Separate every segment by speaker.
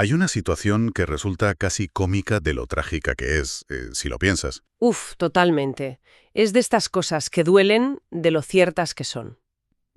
Speaker 1: Hay una situación que resulta casi cómica de lo trágica que es, si lo piensas.
Speaker 2: Uf, totalmente. Es de estas cosas que duelen de lo ciertas que son.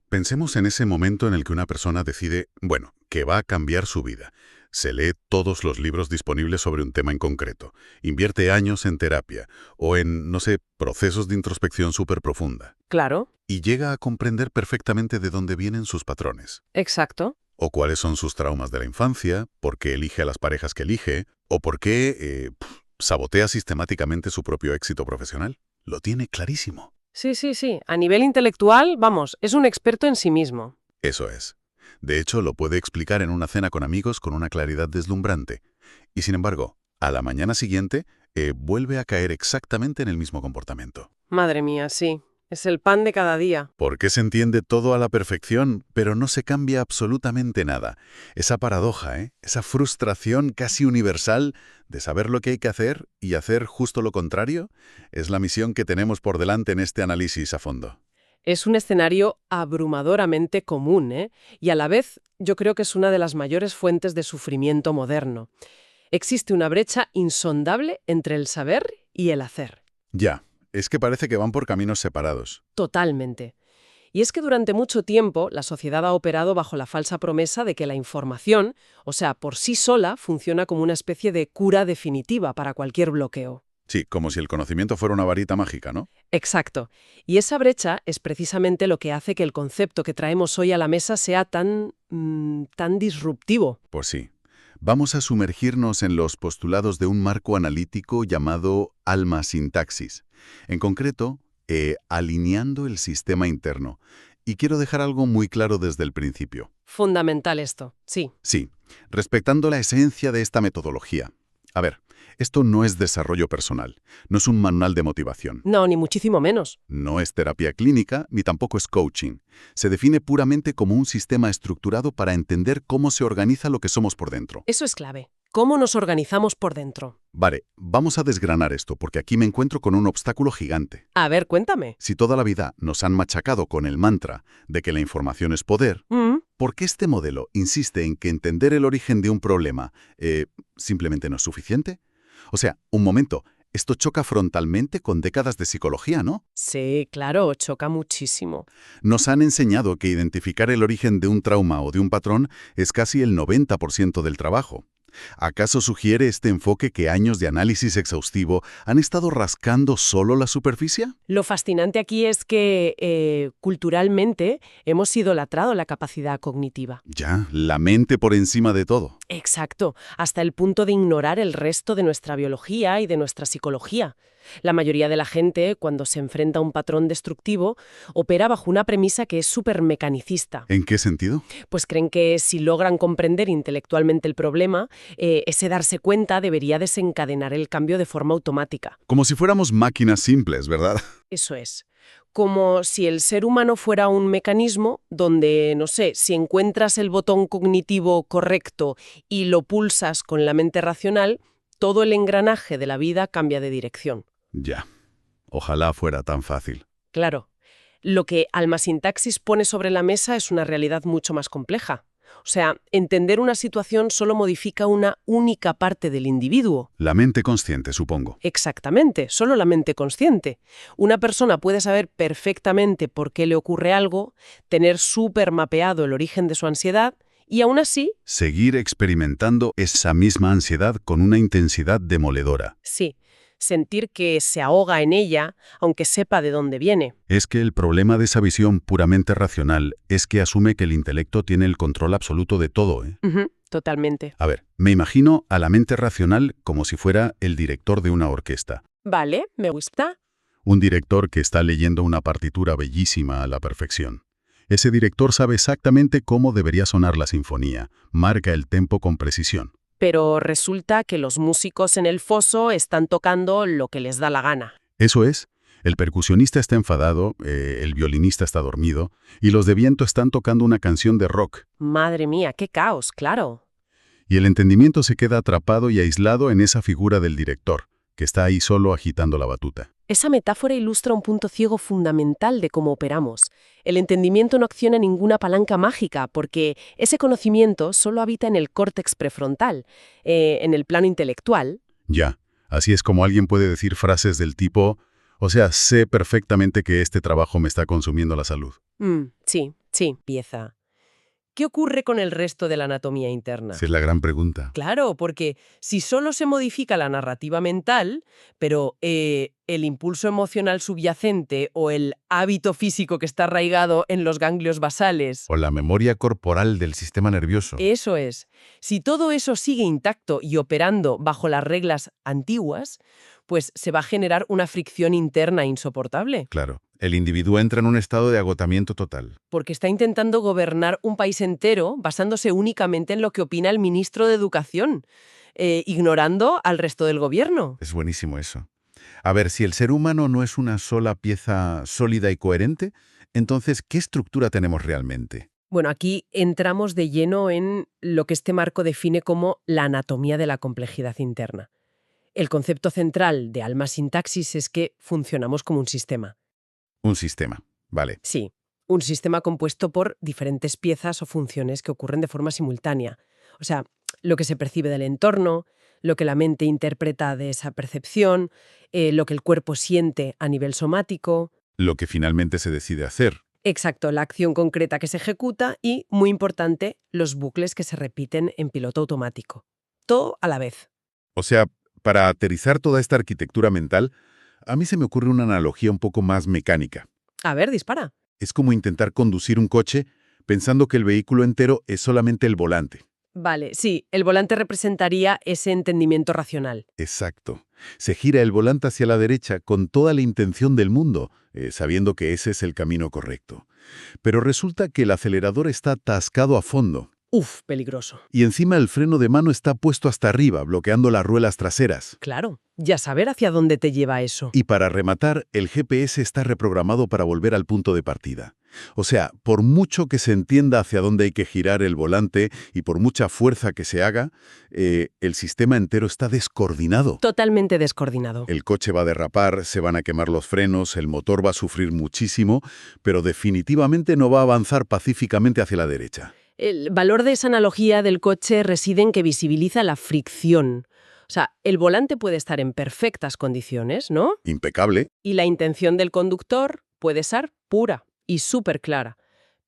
Speaker 1: Pensemos en ese momento en el que una persona decide, bueno, que va a cambiar su vida. Se lee todos los libros disponibles sobre un tema en concreto, invierte años en terapia o en, no sé, procesos de introspección súper profunda.
Speaker 2: Claro,
Speaker 1: Y llega a comprender perfectamente de dónde vienen sus patrones,
Speaker 2: exacto.
Speaker 1: o cuáles son sus traumas de la infancia, por qué elige a las parejas que elige, o por qué sabotea sistemáticamente su propio éxito profesional. Lo tiene clarísimo.
Speaker 2: Sí, sí, sí. A nivel intelectual, vamos, es un experto en sí mismo.
Speaker 1: Eso es. De hecho, lo puede explicar en una cena con amigos con una claridad deslumbrante. Y sin embargo, a la mañana siguiente, vuelve a caer exactamente en el mismo comportamiento.
Speaker 2: Madre mía, sí. Es el pan de cada día.
Speaker 1: Porque se entiende todo a la perfección, pero no se cambia absolutamente nada. Esa paradoja, esa frustración casi universal de saber lo que hay que hacer y hacer justo lo contrario, es la misión que tenemos por delante en este análisis a fondo.
Speaker 2: Es un escenario abrumadoramente común, ¿eh? Y a la vez yo creo que es una de las mayores fuentes de sufrimiento moderno. Existe una brecha insondable entre el saber y el hacer.
Speaker 1: Ya, es que parece que van por caminos separados.
Speaker 2: Totalmente. Y es que durante mucho tiempo la sociedad ha operado bajo la falsa promesa de que la información, o sea, por sí sola, funciona como una especie de cura definitiva para cualquier bloqueo.
Speaker 1: Sí, como si el conocimiento fuera una varita mágica, ¿no?
Speaker 2: Exacto. Y esa brecha es precisamente lo que hace que el concepto que traemos hoy a la mesa sea tan disruptivo.
Speaker 1: Pues sí. Vamos a sumergirnos en los postulados de un marco analítico llamado alma-sintaxis. En concreto, alineando el sistema interno. Y quiero dejar algo muy claro desde el principio.
Speaker 2: Fundamental esto, sí.
Speaker 1: Sí, respetando la esencia de esta metodología. A ver, esto no es desarrollo personal, no es un manual de motivación.
Speaker 2: No, ni muchísimo menos.
Speaker 1: No es terapia clínica, ni tampoco es coaching. Se define puramente como un sistema estructurado para entender cómo se organiza lo que somos por dentro.
Speaker 2: Eso es clave. ¿Cómo nos organizamos por dentro?
Speaker 1: Vale, vamos a desgranar esto, porque aquí me encuentro con un obstáculo gigante.
Speaker 2: A ver, cuéntame.
Speaker 1: Si toda la vida nos han machacado con el mantra de que la información es poder, ¿por qué este modelo insiste en que entender el origen de un problema simplemente no es suficiente? O sea, un momento, esto choca frontalmente con décadas de psicología, ¿no?
Speaker 2: Sí, claro, choca muchísimo.
Speaker 1: Nos han enseñado que identificar el origen de un trauma o de un patrón es casi el 90% del trabajo. ¿Acaso sugiere este enfoque que años de análisis exhaustivo han estado rascando solo la superficie?
Speaker 2: Lo fascinante aquí es que culturalmente hemos idolatrado la capacidad cognitiva.
Speaker 1: Ya, la mente por encima de todo.
Speaker 2: Exacto, hasta el punto de ignorar el resto de nuestra biología y de nuestra psicología. La mayoría de la gente, cuando se enfrenta a un patrón destructivo, opera bajo una premisa que es súper mecanicista.
Speaker 1: ¿En qué sentido?
Speaker 2: Pues creen que si logran comprender intelectualmente el problema, ese darse cuenta debería desencadenar el cambio de forma automática.
Speaker 1: Como si fuéramos máquinas simples, ¿verdad?
Speaker 2: Eso es. Como si el ser humano fuera un mecanismo donde, no sé, si encuentras el botón cognitivo correcto y lo pulsas con la mente racional, todo el engranaje de la vida cambia de dirección.
Speaker 1: Ya. Ojalá fuera tan fácil.
Speaker 2: Claro, lo que Almasintaxis pone sobre la mesa es una realidad mucho más compleja. O sea, entender una situación solo modifica una única parte del individuo.
Speaker 1: La mente consciente, supongo.
Speaker 2: Exactamente, solo la mente consciente. Una persona puede saber perfectamente por qué le ocurre algo, tener súper mapeado el origen de su ansiedad y aún así,
Speaker 1: Seguir experimentando esa misma ansiedad con una intensidad demoledora.
Speaker 2: sí, sentir que se ahoga en ella, aunque sepa de dónde viene.
Speaker 1: Es que el problema de esa visión puramente racional es que asume que el intelecto tiene el control absoluto de todo, ¿eh?
Speaker 2: Totalmente.
Speaker 1: A ver, me imagino a la mente racional como si fuera el director de una orquesta.
Speaker 2: Vale, me gusta.
Speaker 1: Un director que está leyendo una partitura bellísima a la perfección. Ese director sabe exactamente cómo debería sonar la sinfonía, marca el tempo con precisión.
Speaker 2: Pero resulta que los músicos en el foso están tocando lo que les da la gana.
Speaker 1: Eso es, el percusionista está enfadado, el violinista está dormido, y los de viento están tocando una canción de rock.
Speaker 2: Madre mía, qué caos, claro.
Speaker 1: Y el entendimiento se queda atrapado y aislado en esa figura del director, que está ahí solo agitando la batuta.
Speaker 2: Esa metáfora ilustra un punto ciego fundamental de cómo operamos. El entendimiento no acciona ninguna palanca mágica porque ese conocimiento solo habita en el córtex prefrontal, en el plano intelectual.
Speaker 1: Ya, así es como alguien puede decir frases del tipo, o sea, sé perfectamente que este trabajo me está consumiendo la salud.
Speaker 2: Sí, pieza. ¿Qué ocurre con el resto de la anatomía interna?
Speaker 1: Esa es la gran pregunta.
Speaker 2: Claro, porque si solo se modifica la narrativa mental, pero el impulso emocional subyacente o el hábito físico que está arraigado en los ganglios basales,
Speaker 1: O la memoria corporal del sistema nervioso.
Speaker 2: eso es. Si todo eso sigue intacto y operando bajo las reglas antiguas, pues se va a generar una fricción interna insoportable,
Speaker 1: Claro, el individuo entra en un estado de agotamiento total.
Speaker 2: porque está intentando gobernar un país entero basándose únicamente en lo que opina el ministro de Educación, ignorando al resto del gobierno.
Speaker 1: Es buenísimo eso. A ver, si el ser humano no es una sola pieza sólida y coherente, entonces, ¿qué estructura tenemos realmente?
Speaker 2: Bueno, aquí entramos de lleno en lo que este marco define como la anatomía de la complejidad interna. El concepto central de alma sintaxis es que funcionamos como un sistema.
Speaker 1: Un sistema, vale.
Speaker 2: Sí, un sistema compuesto por diferentes piezas o funciones que ocurren de forma simultánea. O sea, lo que se percibe del entorno, lo que la mente interpreta de esa percepción, lo que el cuerpo siente a nivel somático.
Speaker 1: Lo que finalmente se decide hacer.
Speaker 2: Exacto, la acción concreta que se ejecuta y, muy importante, los bucles que se repiten en piloto automático. Todo a la vez.
Speaker 1: O sea, para aterrizar toda esta arquitectura mental, a mí se me ocurre una analogía un poco más mecánica.
Speaker 2: A ver, dispara.
Speaker 1: Es como intentar conducir un coche pensando que el vehículo entero es solamente el volante.
Speaker 2: Vale, sí, el volante representaría ese entendimiento racional.
Speaker 1: Exacto. Se gira el volante hacia la derecha con toda la intención del mundo, sabiendo que ese es el camino correcto. Pero resulta que el acelerador está atascado a fondo.
Speaker 2: Uf, peligroso.
Speaker 1: Y encima el freno de mano está puesto hasta arriba, bloqueando las ruedas traseras.
Speaker 2: Claro, ya saber hacia dónde te lleva eso.
Speaker 1: Y para rematar, el GPS está reprogramado para volver al punto de partida. O sea, por mucho que se entienda hacia dónde hay que girar el volante y por mucha fuerza que se haga, el sistema entero está descoordinado.
Speaker 2: Totalmente descoordinado.
Speaker 1: El coche va a derrapar, se van a quemar los frenos, el motor va a sufrir muchísimo, pero definitivamente no va a avanzar pacíficamente hacia la derecha.
Speaker 2: El valor de esa analogía del coche reside en que visibiliza la fricción. O sea, el volante puede estar en perfectas condiciones, ¿no?
Speaker 1: Impecable.
Speaker 2: Y la intención del conductor puede ser pura y súper clara.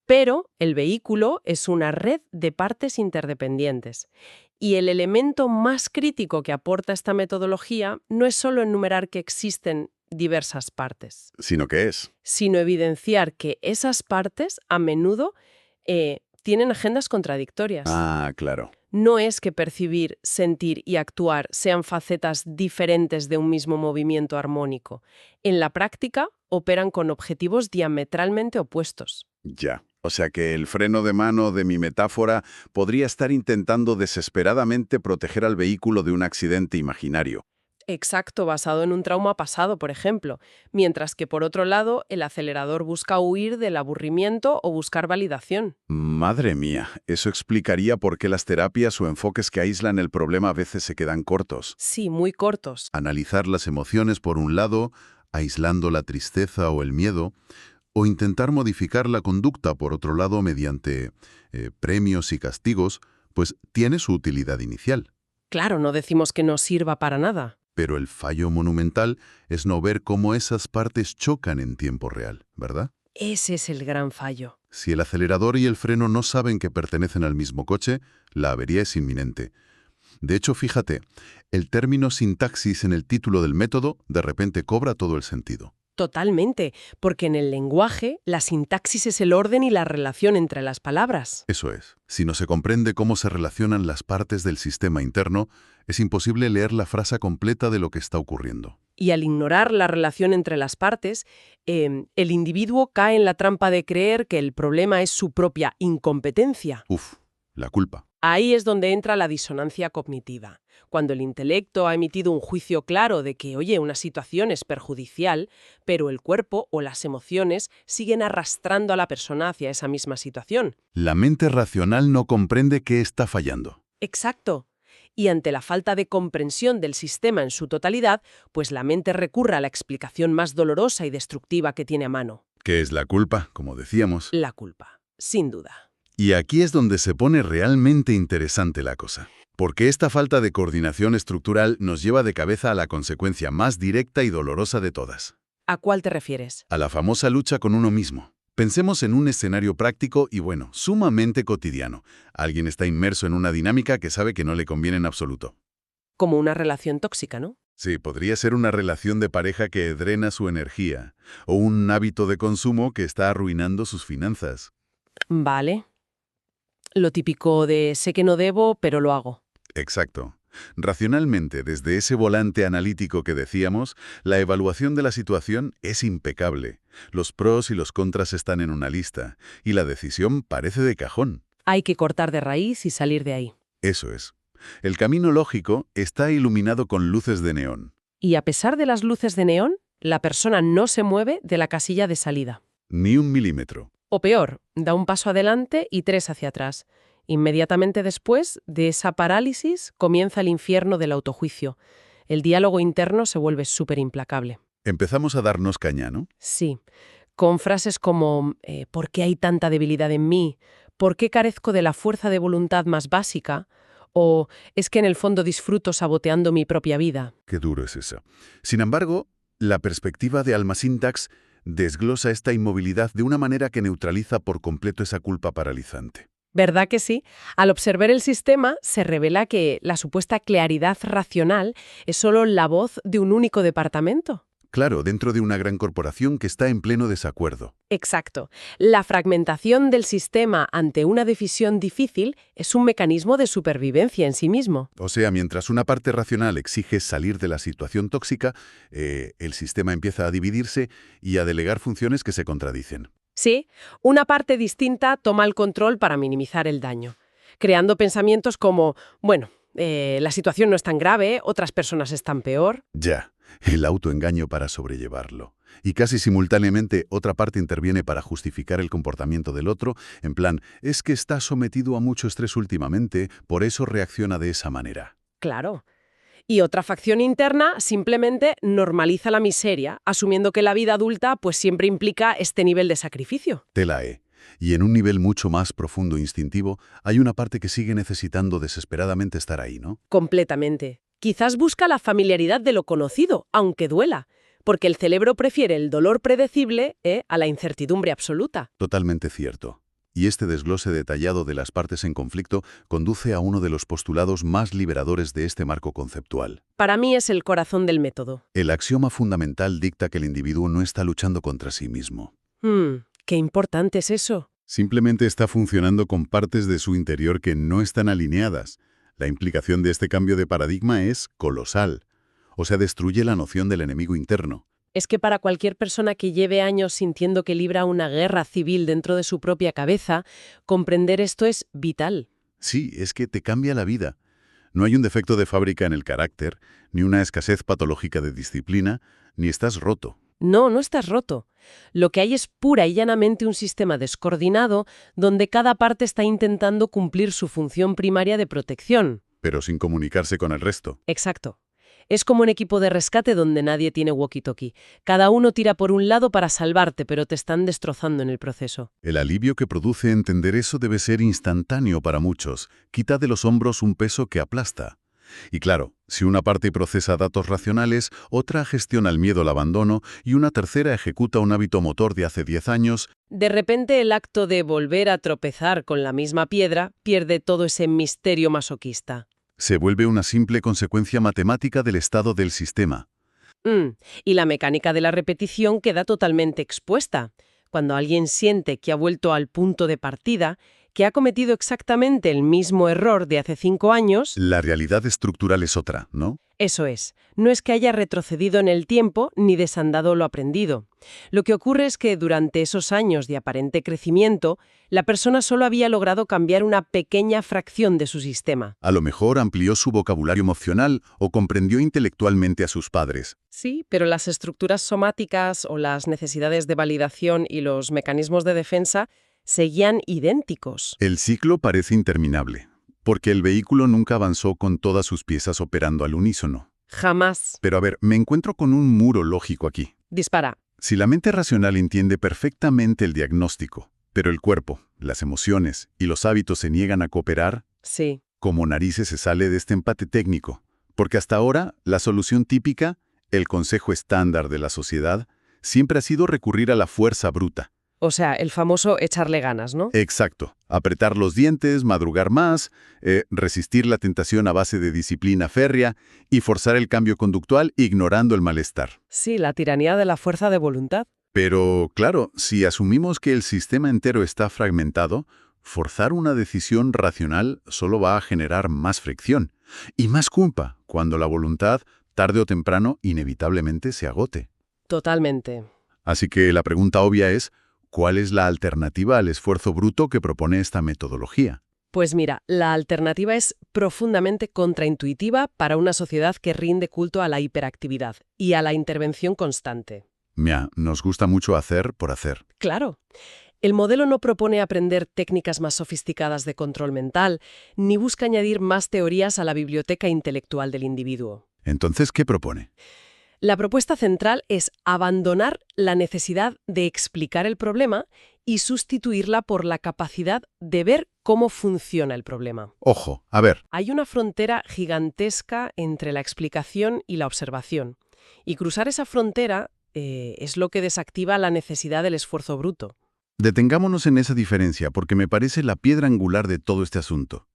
Speaker 2: Pero el vehículo es una red de partes interdependientes. Y el elemento más crítico que aporta esta metodología no es solo enumerar que existen diversas partes,
Speaker 1: Sino que es.
Speaker 2: sino evidenciar que esas partes a menudo tienen agendas contradictorias.
Speaker 1: Ah, claro.
Speaker 2: No es que percibir, sentir y actuar sean facetas diferentes de un mismo movimiento armónico. En la práctica, operan con objetivos diametralmente opuestos.
Speaker 1: Ya. O sea que el freno de mano de mi metáfora podría estar intentando desesperadamente proteger al vehículo de un accidente imaginario.
Speaker 2: Exacto, basado en un trauma pasado, por ejemplo, mientras que, por otro lado, el acelerador busca huir del aburrimiento o buscar validación.
Speaker 1: Madre mía, eso explicaría por qué las terapias o enfoques que aíslan el problema a veces se quedan cortos.
Speaker 2: Sí, muy cortos.
Speaker 1: Analizar las emociones por un lado, aislando la tristeza o el miedo, o intentar modificar la conducta por otro lado mediante premios y castigos, pues tiene su utilidad inicial.
Speaker 2: Claro, no decimos que no sirva para nada.
Speaker 1: Pero el fallo monumental es no ver cómo esas partes chocan en tiempo real, ¿verdad?
Speaker 2: Ese es el gran fallo.
Speaker 1: Si el acelerador y el freno no saben que pertenecen al mismo coche, la avería es inminente. De hecho, fíjate, el término sintaxis en el título del método de repente cobra todo el sentido.
Speaker 2: Totalmente, porque en el lenguaje la sintaxis es el orden y la relación entre las palabras.
Speaker 1: Eso es. Si no se comprende cómo se relacionan las partes del sistema interno, es imposible leer la frase completa de lo que está ocurriendo.
Speaker 2: Y al ignorar la relación entre las partes, el individuo cae en la trampa de creer que el problema es su propia incompetencia.
Speaker 1: Uf, la culpa.
Speaker 2: Ahí es donde entra la disonancia cognitiva. Cuando el intelecto ha emitido un juicio claro de que, oye, una situación es perjudicial, pero el cuerpo o las emociones siguen arrastrando a la persona hacia esa misma situación.
Speaker 1: La mente racional no comprende qué está fallando.
Speaker 2: Exacto. Y ante la falta de comprensión del sistema en su totalidad, pues la mente recurre a la explicación más dolorosa y destructiva que tiene a mano.
Speaker 1: ¿Qué es la culpa? Como decíamos.
Speaker 2: La culpa, sin duda.
Speaker 1: Y aquí es donde se pone realmente interesante la cosa. Porque esta falta de coordinación estructural nos lleva de cabeza a la consecuencia más directa y dolorosa de todas.
Speaker 2: ¿A cuál te refieres?
Speaker 1: A la famosa lucha con uno mismo. Pensemos en un escenario práctico y, bueno, sumamente cotidiano. Alguien está inmerso en una dinámica que sabe que no le conviene en absoluto.
Speaker 2: Como una relación tóxica, ¿no?
Speaker 1: Sí, podría ser una relación de pareja que drena su energía, o un hábito de consumo que está arruinando sus finanzas.
Speaker 2: Vale. Lo típico de sé que no debo, pero lo hago.
Speaker 1: Exacto. Racionalmente, desde ese volante analítico que decíamos, la evaluación de la situación es impecable. Los pros y los contras están en una lista, y la decisión parece de cajón.
Speaker 2: Hay que cortar de raíz y salir de ahí.
Speaker 1: Eso es. El camino lógico está iluminado con luces de neón.
Speaker 2: Y a pesar de las luces de neón, la persona no se mueve de la casilla de salida.
Speaker 1: Ni un milímetro.
Speaker 2: O peor, da un paso adelante y 3 hacia atrás. Inmediatamente después de esa parálisis comienza el infierno del autojuicio. El diálogo interno se vuelve súper implacable.
Speaker 1: Empezamos a darnos caña, ¿no?
Speaker 2: Sí, con frases como ¿por qué hay tanta debilidad en mí? ¿Por qué carezco de la fuerza de voluntad más básica? O es que en el fondo disfruto saboteando mi propia vida.
Speaker 1: Qué duro es eso. Sin embargo, la perspectiva de Alma Syntax desglosa esta inmovilidad de una manera que neutraliza por completo esa culpa paralizante.
Speaker 2: ¿Verdad que sí? Al observar el sistema, se revela que la supuesta claridad racional es solo la voz de un único departamento.
Speaker 1: Claro, dentro de una gran corporación que está en pleno desacuerdo.
Speaker 2: Exacto. La fragmentación del sistema ante una decisión difícil es un mecanismo de supervivencia en sí mismo.
Speaker 1: O sea, mientras una parte racional exige salir de la situación tóxica, el sistema empieza a dividirse y a delegar funciones que se contradicen.
Speaker 2: Sí, una parte distinta toma el control para minimizar el daño, creando pensamientos como, bueno, la situación no es tan grave, otras personas están peor.
Speaker 1: Ya, el autoengaño para sobrellevarlo. Y casi simultáneamente otra parte interviene para justificar el comportamiento del otro, en plan, es que está sometido a mucho estrés últimamente, por eso reacciona de esa manera.
Speaker 2: Claro. Y otra facción interna simplemente normaliza la miseria, asumiendo que la vida adulta pues siempre implica este nivel de sacrificio.
Speaker 1: Telae. Y en un nivel mucho más profundo e instintivo, hay una parte que sigue necesitando desesperadamente estar ahí, ¿no?
Speaker 2: Completamente. Quizás busca la familiaridad de lo conocido, aunque duela, porque el cerebro prefiere el dolor predecible a la incertidumbre absoluta.
Speaker 1: Totalmente cierto. Y este desglose detallado de las partes en conflicto conduce a uno de los postulados más liberadores de este marco conceptual.
Speaker 2: Para mí es el corazón del método.
Speaker 1: El axioma fundamental dicta que el individuo no está luchando contra sí mismo.
Speaker 2: Qué importante es eso.
Speaker 1: Simplemente está funcionando con partes de su interior que no están alineadas. La implicación de este cambio de paradigma es colosal. O sea, destruye la noción del enemigo interno.
Speaker 2: Es que para cualquier persona que lleve años sintiendo que libra una guerra civil dentro de su propia cabeza, comprender esto es vital.
Speaker 1: Sí, es que te cambia la vida. No hay un defecto de fábrica en el carácter, ni una escasez patológica de disciplina, ni estás roto.
Speaker 2: No, no estás roto. Lo que hay es pura y llanamente un sistema descoordinado donde cada parte está intentando cumplir su función primaria de protección.
Speaker 1: Pero sin comunicarse con el resto.
Speaker 2: Exacto. Es como un equipo de rescate donde nadie tiene walkie-talkie. Cada uno tira por un lado para salvarte, pero te están destrozando en el proceso.
Speaker 1: El alivio que produce entender eso debe ser instantáneo para muchos. Quita de los hombros un peso que aplasta. Y claro, si una parte procesa datos racionales, otra gestiona el miedo al abandono y una tercera ejecuta un hábito motor de hace 10 años,
Speaker 2: de repente el acto de volver a tropezar con la misma piedra pierde todo ese misterio masoquista.
Speaker 1: se vuelve una simple consecuencia matemática del estado del sistema.
Speaker 2: Y la mecánica de la repetición queda totalmente expuesta. Cuando alguien siente que ha vuelto al punto de partida, que ha cometido exactamente el mismo error de hace 5 años...
Speaker 1: La realidad estructural es otra, ¿no?
Speaker 2: Eso es. No es que haya retrocedido en el tiempo ni desandado lo aprendido. Lo que ocurre es que durante esos años de aparente crecimiento, la persona solo había logrado cambiar una pequeña fracción de su sistema.
Speaker 1: A lo mejor amplió su vocabulario emocional o comprendió intelectualmente a sus padres.
Speaker 2: Sí, pero las estructuras somáticas o las necesidades de validación y los mecanismos de defensa seguían idénticos.
Speaker 1: El ciclo parece interminable. porque el vehículo nunca avanzó con todas sus piezas operando al unísono.
Speaker 2: Jamás.
Speaker 1: Pero a ver, me encuentro con un muro lógico aquí.
Speaker 2: Dispara.
Speaker 1: Si la mente racional entiende perfectamente el diagnóstico, pero el cuerpo, las emociones y los hábitos se niegan a cooperar,
Speaker 2: Sí.
Speaker 1: como narices se sale de este empate técnico. Porque hasta ahora, la solución típica, el consejo estándar de la sociedad, siempre ha sido recurrir a la fuerza bruta.
Speaker 2: O sea, el famoso echarle ganas, ¿no?
Speaker 1: Exacto. Apretar los dientes, madrugar más, resistir la tentación a base de disciplina férrea y forzar el cambio conductual ignorando el malestar.
Speaker 2: Sí, la tiranía de la fuerza de voluntad.
Speaker 1: Pero, claro, si asumimos que el sistema entero está fragmentado, forzar una decisión racional solo va a generar más fricción y más culpa cuando la voluntad, tarde o temprano, inevitablemente se agote.
Speaker 2: Totalmente.
Speaker 1: Así que la pregunta obvia es, ¿cuál es la alternativa al esfuerzo bruto que propone esta metodología?
Speaker 2: Pues mira, la alternativa es profundamente contraintuitiva para una sociedad que rinde culto a la hiperactividad y a la intervención constante.
Speaker 1: Nos gusta mucho hacer por hacer.
Speaker 2: Claro. El modelo no propone aprender técnicas más sofisticadas de control mental, ni busca añadir más teorías a la biblioteca intelectual del individuo.
Speaker 1: Entonces, ¿qué propone?
Speaker 2: La propuesta central es abandonar la necesidad de explicar el problema y sustituirla por la capacidad de ver cómo funciona el problema.
Speaker 1: Ojo, a ver.
Speaker 2: Hay una frontera gigantesca entre la explicación y la observación, y cruzar esa frontera es lo que desactiva la necesidad del esfuerzo bruto.
Speaker 1: Detengámonos en esa diferencia porque me parece la piedra angular de todo este asunto.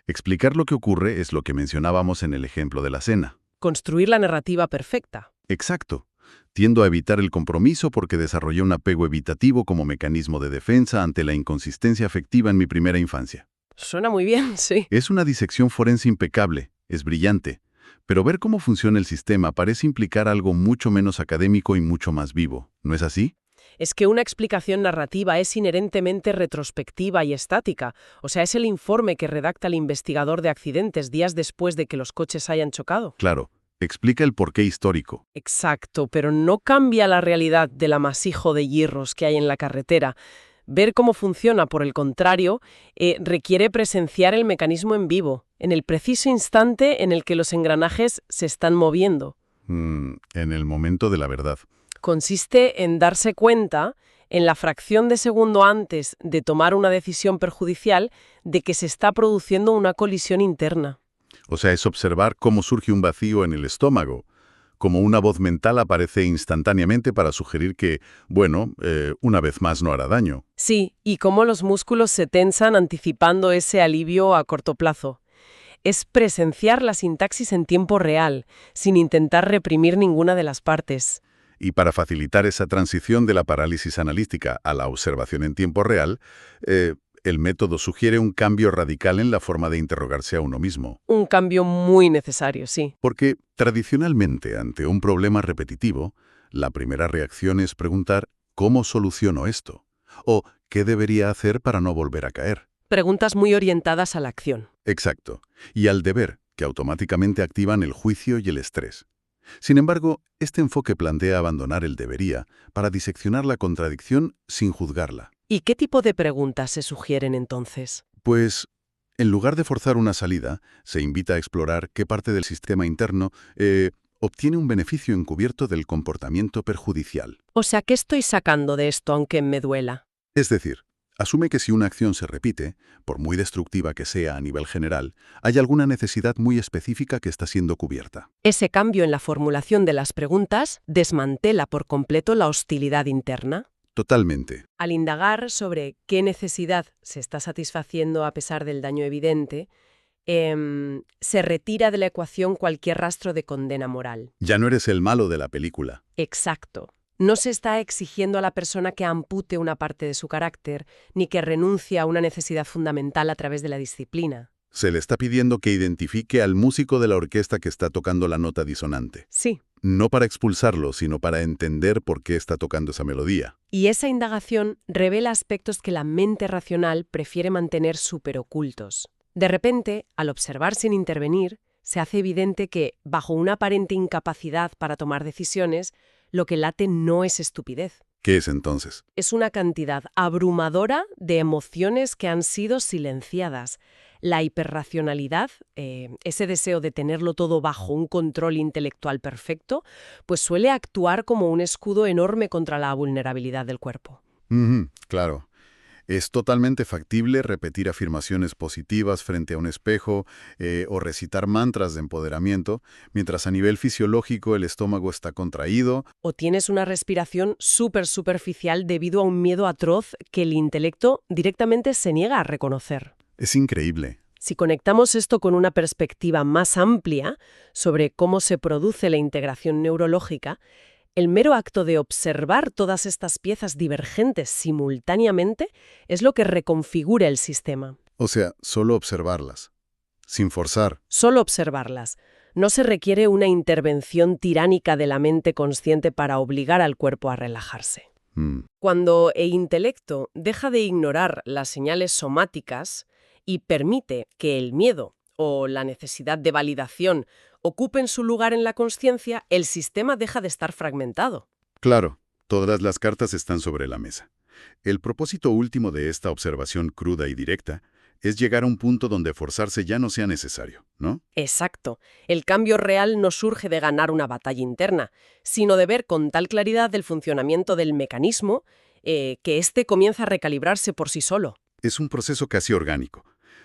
Speaker 1: Explicar lo que ocurre es lo que mencionábamos en el ejemplo de la cena.
Speaker 2: Construir la narrativa perfecta.
Speaker 1: Exacto. Tiendo a evitar el compromiso porque desarrollé un apego evitativo como mecanismo de defensa ante la inconsistencia afectiva en mi primera infancia.
Speaker 2: Suena muy bien, sí.
Speaker 1: Es una disección forense impecable, es brillante, pero ver cómo funciona el sistema parece implicar algo mucho menos académico y mucho más vivo, ¿no es así?
Speaker 2: Es que una explicación narrativa es inherentemente retrospectiva y estática, o sea, es el informe que redacta el investigador de accidentes días después de que los coches hayan chocado.
Speaker 1: Claro, explica el porqué histórico.
Speaker 2: Exacto, pero no cambia la realidad del amasijo de hierros que hay en la carretera. Ver cómo funciona, por el contrario, requiere presenciar el mecanismo en vivo, en el preciso instante en el que los engranajes se están moviendo.
Speaker 1: En el momento de la verdad.
Speaker 2: Consiste en darse cuenta, en la fracción de segundo antes de tomar una decisión perjudicial, de que se está produciendo una colisión interna.
Speaker 1: O sea, es observar cómo surge un vacío en el estómago, como una voz mental aparece instantáneamente para sugerir que, bueno, una vez más no hará daño.
Speaker 2: Sí, y cómo los músculos se tensan anticipando ese alivio a corto plazo. Es presenciar la sintaxis en tiempo real, sin intentar reprimir ninguna de las partes.
Speaker 1: Y para facilitar esa transición de la parálisis analítica a la observación en tiempo real, el método sugiere un cambio radical en la forma de interrogarse a uno mismo.
Speaker 2: Un cambio muy necesario, sí.
Speaker 1: Porque, tradicionalmente, ante un problema repetitivo, la primera reacción es preguntar ¿cómo soluciono esto? O ¿qué debería hacer para no volver a caer?
Speaker 2: Preguntas muy orientadas a la acción.
Speaker 1: Exacto. Y al deber, que automáticamente activan el juicio y el estrés. Sin embargo, este enfoque plantea abandonar el debería para diseccionar la contradicción sin juzgarla.
Speaker 2: ¿Y qué tipo de preguntas se sugieren entonces?
Speaker 1: Pues, en lugar de forzar una salida, se invita a explorar qué parte del sistema interno obtiene un beneficio encubierto del comportamiento perjudicial.
Speaker 2: O sea, ¿qué estoy sacando de esto aunque me duela?
Speaker 1: Es decir, asume que si una acción se repite, por muy destructiva que sea a nivel general, hay alguna necesidad muy específica que está siendo cubierta.
Speaker 2: Ese cambio en la formulación de las preguntas desmantela por completo la hostilidad interna.
Speaker 1: Totalmente.
Speaker 2: Al indagar sobre qué necesidad se está satisfaciendo a pesar del daño evidente, se retira de la ecuación cualquier rastro de condena moral.
Speaker 1: Ya no eres el malo de la película.
Speaker 2: Exacto. No se está exigiendo a la persona que ampute una parte de su carácter, ni que renuncie a una necesidad fundamental a través de la disciplina.
Speaker 1: Se le está pidiendo que identifique al músico de la orquesta que está tocando la nota disonante.
Speaker 2: Sí.
Speaker 1: No para expulsarlo, sino para entender por qué está tocando esa melodía.
Speaker 2: Y esa indagación revela aspectos que la mente racional prefiere mantener superocultos. De repente, al observar sin intervenir, se hace evidente que, bajo una aparente incapacidad para tomar decisiones, lo que late no es estupidez.
Speaker 1: ¿Qué es entonces?
Speaker 2: Es una cantidad abrumadora de emociones que han sido silenciadas. La hiperracionalidad, ese deseo de tenerlo todo bajo un control intelectual perfecto, pues suele actuar como un escudo enorme contra la vulnerabilidad del cuerpo.
Speaker 1: Claro. Es totalmente factible repetir afirmaciones positivas frente a un espejo o recitar mantras de empoderamiento, mientras a nivel fisiológico el estómago está contraído.
Speaker 2: O tienes una respiración súper superficial debido a un miedo atroz que el intelecto directamente se niega a reconocer.
Speaker 1: Es increíble.
Speaker 2: Si conectamos esto con una perspectiva más amplia sobre cómo se produce la integración neurológica, el mero acto de observar todas estas piezas divergentes simultáneamente es lo que reconfigura el sistema.
Speaker 1: O sea, solo observarlas, sin forzar.
Speaker 2: Solo observarlas. No se requiere una intervención tiránica de la mente consciente para obligar al cuerpo a relajarse. Cuando el intelecto deja de ignorar las señales somáticas y permite que el miedo o la necesidad de validación ocupen su lugar en la consciencia, el sistema deja de estar fragmentado.
Speaker 1: Claro, todas las cartas están sobre la mesa. El propósito último de esta observación cruda y directa es llegar a un punto donde forzarse ya no sea necesario, ¿no?
Speaker 2: Exacto. El cambio real no surge de ganar una batalla interna, sino de ver con tal claridad el funcionamiento del mecanismo que éste comienza a recalibrarse por sí solo.
Speaker 1: Es un proceso casi orgánico.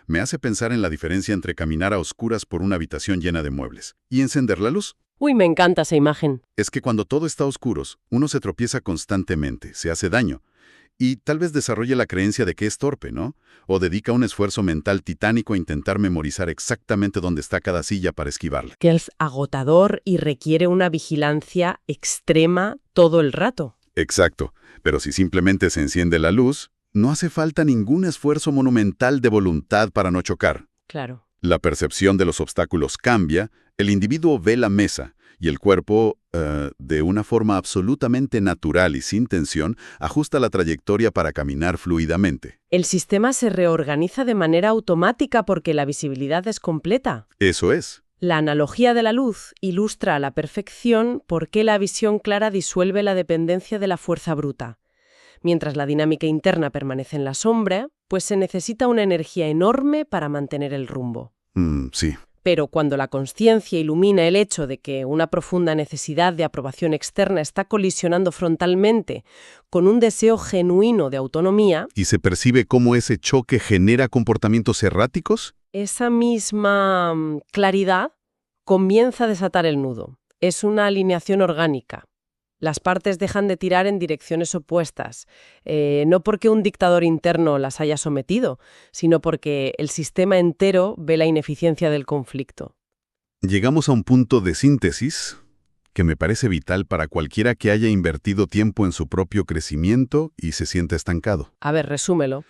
Speaker 1: Me hace pensar en la diferencia entre caminar a oscuras por una habitación llena de muebles y encender la luz.
Speaker 2: Uy, me encanta esa imagen.
Speaker 1: Es que cuando todo está a oscuros, uno se tropieza constantemente, se hace daño. Y tal vez desarrolle la creencia de que es torpe, ¿no? O dedica un esfuerzo mental titánico a intentar memorizar exactamente dónde está cada silla para esquivarla.
Speaker 2: Que es agotador y requiere una vigilancia extrema todo el rato.
Speaker 1: Exacto. Pero si simplemente se enciende la luz, no hace falta ningún esfuerzo monumental de voluntad para no chocar.
Speaker 2: Claro.
Speaker 1: La percepción de los obstáculos cambia, el individuo ve la mesa y el cuerpo, de una forma absolutamente natural y sin tensión, ajusta la trayectoria para caminar fluidamente.
Speaker 2: El sistema se reorganiza de manera automática porque la visibilidad es completa.
Speaker 1: Eso es.
Speaker 2: La analogía de la luz ilustra a la perfección por qué la visión clara disuelve la dependencia de la fuerza bruta. Mientras la dinámica interna permanece en la sombra, pues se necesita una energía enorme para mantener el rumbo.
Speaker 1: Sí.
Speaker 2: Pero cuando la consciencia ilumina el hecho de que una profunda necesidad de aprobación externa está colisionando frontalmente con un deseo genuino de autonomía,
Speaker 1: ¿Y se percibe cómo ese choque genera comportamientos erráticos?
Speaker 2: esa misma claridad comienza a desatar el nudo. Es una alineación orgánica. Las partes dejan de tirar en direcciones opuestas, no porque un dictador interno las haya sometido, sino porque el sistema entero ve la ineficiencia del conflicto.
Speaker 1: Llegamos a un punto de síntesis que me parece vital para cualquiera que haya invertido tiempo en su propio crecimiento y se sienta estancado.
Speaker 2: A ver, resúmelo.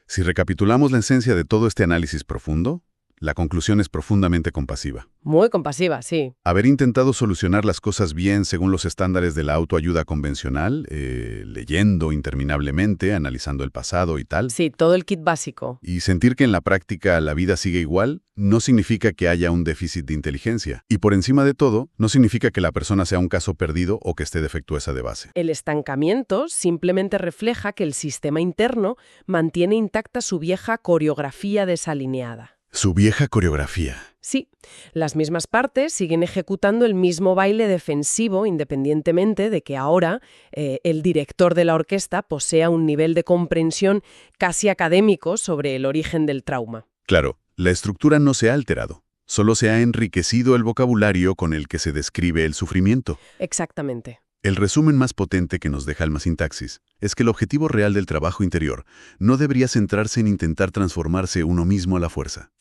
Speaker 1: Si recapitulamos la esencia de todo este análisis profundo, la conclusión es profundamente compasiva.
Speaker 2: Muy compasiva, sí.
Speaker 1: Haber intentado solucionar las cosas bien según los estándares de la autoayuda convencional, leyendo interminablemente, analizando el pasado y tal,
Speaker 2: Sí, todo el kit básico.
Speaker 1: y sentir que en la práctica la vida sigue igual, no significa que haya un déficit de inteligencia. Y por encima de todo, no significa que la persona sea un caso perdido o que esté defectuosa de base.
Speaker 2: El estancamiento simplemente refleja que el sistema interno mantiene intacta su vieja coreografía desalineada.
Speaker 1: Su vieja coreografía.
Speaker 2: Sí, las mismas partes siguen ejecutando el mismo baile defensivo independientemente de que ahora el director de la orquesta posea un nivel de comprensión casi académico sobre el origen del trauma.
Speaker 1: Claro, la estructura no se ha alterado. Solo se ha enriquecido el vocabulario con el que se describe el sufrimiento.
Speaker 2: Exactamente.
Speaker 1: El resumen más potente que nos deja Alma Sintaxis es que el objetivo real del trabajo interior no debería centrarse en intentar transformarse uno mismo a la fuerza.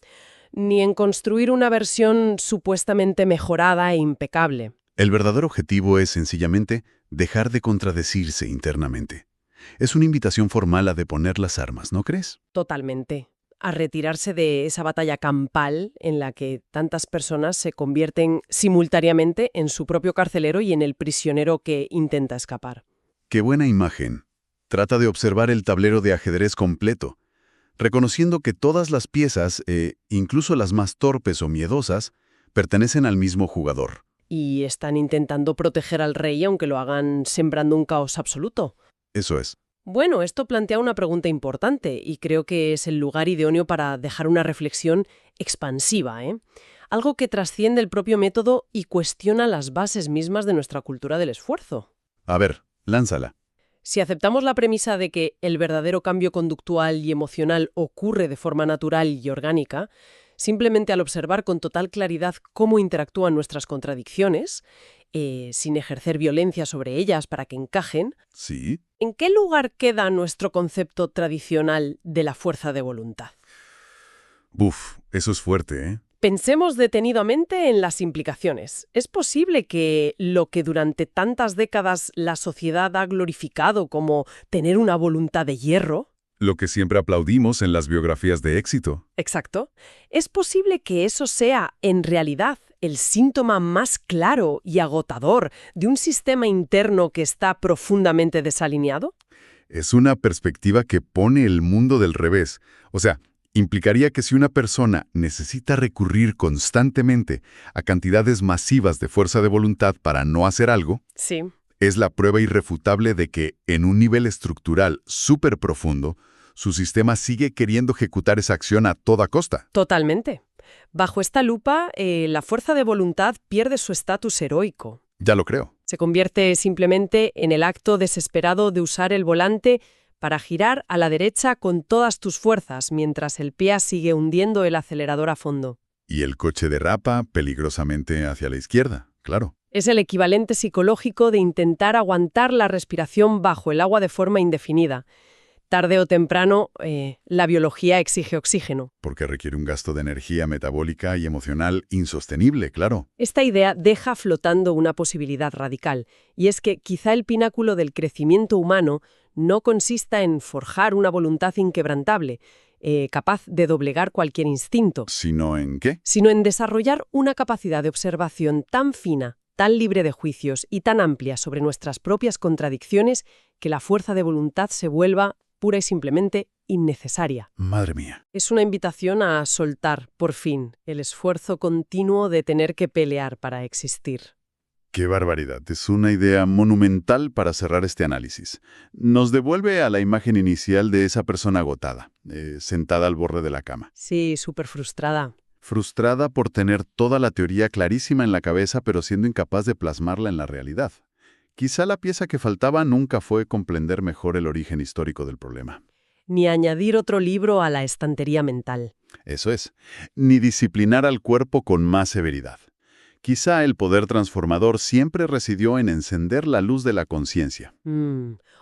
Speaker 2: Ni en construir una versión supuestamente mejorada e impecable.
Speaker 1: El verdadero objetivo es sencillamente dejar de contradecirse internamente. Es una invitación formal a deponer las armas, ¿no crees?
Speaker 2: Totalmente. A retirarse de esa batalla campal en la que tantas personas se convierten simultáneamente en su propio carcelero y en el prisionero que intenta escapar.
Speaker 1: ¡Qué buena imagen! Trata de observar el tablero de ajedrez completo, reconociendo que todas las piezas, incluso las más torpes o miedosas, pertenecen al mismo jugador.
Speaker 2: Y están intentando proteger al rey aunque lo hagan sembrando un caos absoluto.
Speaker 1: Eso es.
Speaker 2: Bueno, esto plantea una pregunta importante y creo que es el lugar idóneo para dejar una reflexión expansiva, ¿eh? Algo que trasciende el propio método y cuestiona las bases mismas de nuestra cultura del esfuerzo.
Speaker 1: A ver, lánzala.
Speaker 2: Si aceptamos la premisa de que el verdadero cambio conductual y emocional ocurre de forma natural y orgánica, simplemente al observar con total claridad cómo interactúan nuestras contradicciones, sin ejercer violencia sobre ellas para que encajen,
Speaker 1: Sí.
Speaker 2: ¿en qué lugar queda nuestro concepto tradicional de la fuerza de voluntad?
Speaker 1: Buf, eso es fuerte, ¿eh?
Speaker 2: Pensemos detenidamente en las implicaciones. ¿Es posible que lo que durante tantas décadas la sociedad ha glorificado como tener una voluntad de hierro?
Speaker 1: Lo que siempre aplaudimos en las biografías de éxito.
Speaker 2: Exacto. ¿Es posible que eso sea, en realidad, el síntoma más claro y agotador de un sistema interno que está profundamente desalineado?
Speaker 1: Es una perspectiva que pone el mundo del revés. O sea, implicaría que si una persona necesita recurrir constantemente a cantidades masivas de fuerza de voluntad para no hacer algo,
Speaker 2: Sí.
Speaker 1: es la prueba irrefutable de que, en un nivel estructural súper profundo, su sistema sigue queriendo ejecutar esa acción a toda costa.
Speaker 2: Totalmente. Bajo esta lupa, la fuerza de voluntad pierde su estatus heroico.
Speaker 1: Ya lo creo.
Speaker 2: Se convierte simplemente en el acto desesperado de usar el volante para girar a la derecha con todas tus fuerzas mientras el pie sigue hundiendo el acelerador a fondo.
Speaker 1: Y el coche derrapa peligrosamente hacia la izquierda, claro.
Speaker 2: Es el equivalente psicológico de intentar aguantar la respiración bajo el agua de forma indefinida. Tarde o temprano, la biología exige oxígeno.
Speaker 1: Porque requiere un gasto de energía metabólica y emocional insostenible, claro.
Speaker 2: Esta idea deja flotando una posibilidad radical, y es que quizá el pináculo del crecimiento humano no consista en forjar una voluntad inquebrantable, capaz de doblegar cualquier instinto,
Speaker 1: ¿Sino en qué?
Speaker 2: sino en desarrollar una capacidad de observación tan fina, tan libre de juicios y tan amplia sobre nuestras propias contradicciones que la fuerza de voluntad se vuelva pura y simplemente innecesaria.
Speaker 1: Madre mía.
Speaker 2: Es una invitación a soltar, por fin, el esfuerzo continuo de tener que pelear para existir.
Speaker 1: ¡Qué barbaridad! Es una idea monumental para cerrar este análisis. Nos devuelve a la imagen inicial de esa persona agotada, sentada al borde de la cama.
Speaker 2: Sí, súper frustrada.
Speaker 1: Frustrada por tener toda la teoría clarísima en la cabeza, pero siendo incapaz de plasmarla en la realidad. Quizá la pieza que faltaba nunca fue comprender mejor el origen histórico del problema.
Speaker 2: Ni añadir otro libro a la estantería mental.
Speaker 1: Eso es, ni disciplinar al cuerpo con más severidad. Quizá el poder transformador siempre residió en encender la luz de la conciencia.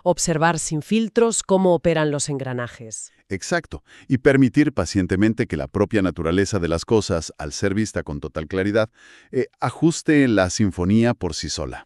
Speaker 2: Observar sin filtros cómo operan los engranajes.
Speaker 1: Exacto, y permitir pacientemente que la propia naturaleza de las cosas, al ser vista con total claridad, ajuste la sinfonía por sí sola.